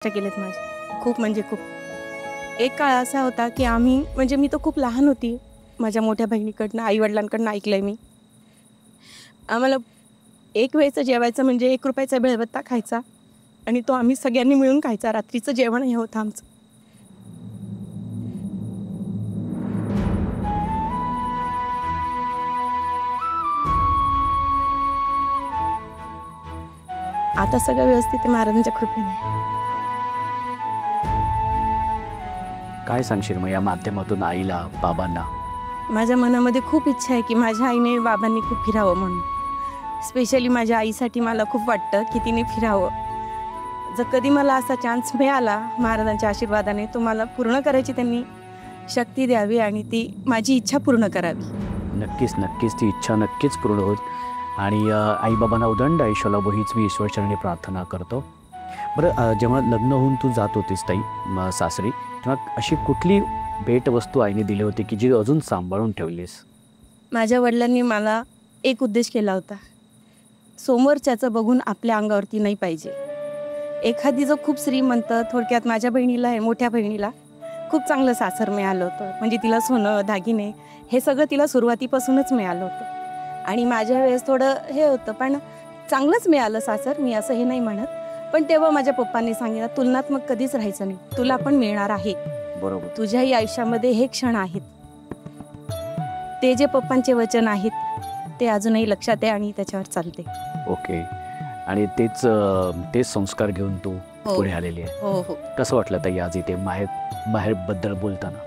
केलेत माझे खूप म्हणजे खूप. एक काळ असा होता की आम्ही म्हणजे मी तर खूप लहान होती, माझ्या मोठ्या बहिणीकडनं आईवडिलांकडनं ऐकलंय मी. आम्हाला एक वेळचं जेवायचं म्हणजे ₹1चा भेळभत्ता खायचा आणि तो आम्ही सगळ्यांनी मिळून खायचा. रात्रीचं जेवण हे होतं आमचं. आता सगळं व्यवस्थित आहे महाराजांच्या कृपेने. काय सांगशील मग या माध्यमातून आईला, बाबांना? माझ्या मनामध्ये खूप इच्छा आहे की माझ्या आईने बाबांनी खूप फिरावं म्हणून. स्पेशली माझ्या आईसाठी मला खूप वाटतं की तिने फिरावं. जर कधी मला असा चान्स मिळाला महाराजांच्या आशीर्वादाने तो मला पूर्ण करायची त्यांनी शक्ती द्यावी आणि ती माझी इच्छा पूर्ण करावी. नक्कीच नक्कीच ती इच्छा नक्कीच पूर्ण होईल आणि आईबाबांना उदंड आयुष्य लाभो हीच मी ईश्वरचरणी प्रार्थना करतो. बरं, जेव्हा लग्न होऊन तू जात होतीस ताई सासरी, तेव्हा अशी कुठली भेटवस्तू आईने दिली होती की जी अजून सांभाळून ठेवलीस? माझ्या वडिलांनी मला एक उद्देश केला होता, समोरच्याचं बघून आपल्या अंगावरती नाही पाहिजे. एखादी जो खूप श्रीमंत, थोडक्यात माझ्या बहिणीला आहे, मोठ्या बहिणीला खूप चांगलं सासर मिळालं होतं, म्हणजे तिला सोनं दागिने हे सगळं तिला सुरुवातीपासूनच मिळालं होतं आणि माझ्या वेळेस थोडं हे होतं, पण चांगलंच मिळालं सासर, मी असं हे नाही म्हणत. पण तेव्हा माझ्या पप्पांनी सांगितलं तुलनात्मक कधीच राहायचं नाही, तुला पण मिळणार आहे. बरोबर, तुझ्याही आयुष्यामध्ये हे क्षण आहेत. ते जे पप्पांचे वचन आहेत ते अजूनही लक्षात आहे आणि त्याच्यावर चालते. ओके. आणि तेच संस्कार घेऊन तू पुढे आलेली आहे. हो हो. कसं वाटलं ताई आज इथे बाहेर बद्दल बोलताना?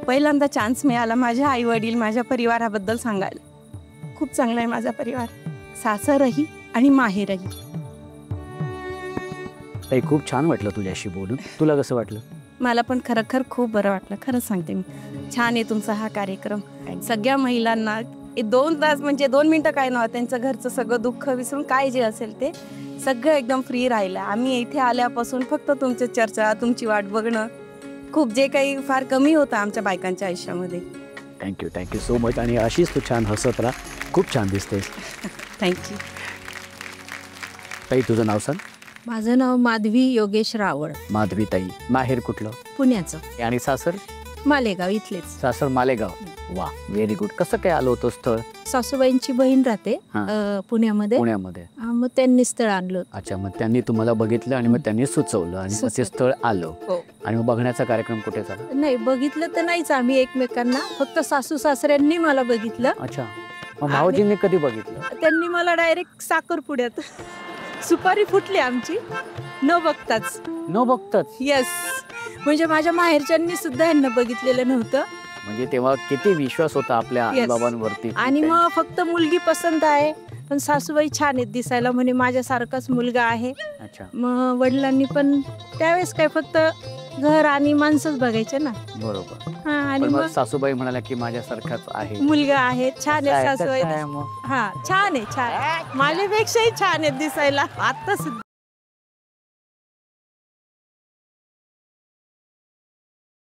पहिल्यांदा चान्स मिळाला माझ्या आई वडील माझ्या परिवाराबद्दल सांगायला. खूप चांगला आहे माझा परिवार, सासरही आणि माहेरही. ताई खूप छान वाटलं तुझ्याशी बोलून. तुला कसं वाटलं? मला पण खरं खूप बरं वाटलं, खरंच सांगते मी. छान आहे तुमचा हा कार्यक्रम. सगळ्या महिलांना 2 तास म्हणजे 2 मिनटं काय नव्हतं, त्यांचं घरचं सगळं दुःख विसरून काय जे असेल ते सगळं एकदम फ्री राहिलं. आम्ही इथे आल्यापासून फक्त तुमची चर्चा, तुमची वाट बघणं, खूप जे काही फार कमी होतं आमच्या बायकांच्या आयुष्यामध्ये. Thank you so much. आणि अशीच तू छान हसत राहा, खूप छान दिसतेस. थँक्यू. ताई तुझं नाव सांग. माझं नाव माधवी योगेश रावळ. माधवी ताई, माहेर कुठलं? पुण्याचं. आणि सासर? मालेगाव इथलेच. सासर मालेगाव. वा, व्हेरी गुड. कसं काय आलं होतं स्थळ? सासूबाईंची बहीण राहते पुण्यामध्ये. मग त्यांनी स्थळ आणलं. अच्छा, मग त्यांनी तुम्हाला बघितलं आणि मग त्यांनी सुचवलं आणि मग ते स्थळ आलं. आणि मग बघण्याचा कार्यक्रम कुठे झाला? नाही, बघितलं तर नाहीच आम्ही एकमेकांना, फक्त सासू सासऱ्यांनी मला बघितलं. अच्छा, मग भाऊजींनी कधी बघितलं? त्यांनी मला डायरेक्ट साखरपुड्यात सुपारी फुटली आमची, न बघताच. येस, म्हणजे माझ्या माहेरच्यांनी सुद्धा यांना बघितलेलं नव्हतं. म्हणजे तेव्हा किती विश्वास होता आपल्या आईबाबांवरती. आणि मग फक्त मुलगी पसंत आहे, पण सासूबाई छान आहेत दिसायला, म्हणे माझ्यासारखाच मुलगा आहे. अच्छा. मग वडिलांनी पण त्यावेळेस काय फक्त घर आणि माणसंच बघायचे ना. बरोबर. आणि मग सासूबाई म्हणाल्या की माझ्यासारखाच आहे, मुलगा आहे, छान आहे सासूबाई. मग हा, छान आहे, छान, माझ्यापेक्षाही छान आहेत दिसायला आता सुद्धा.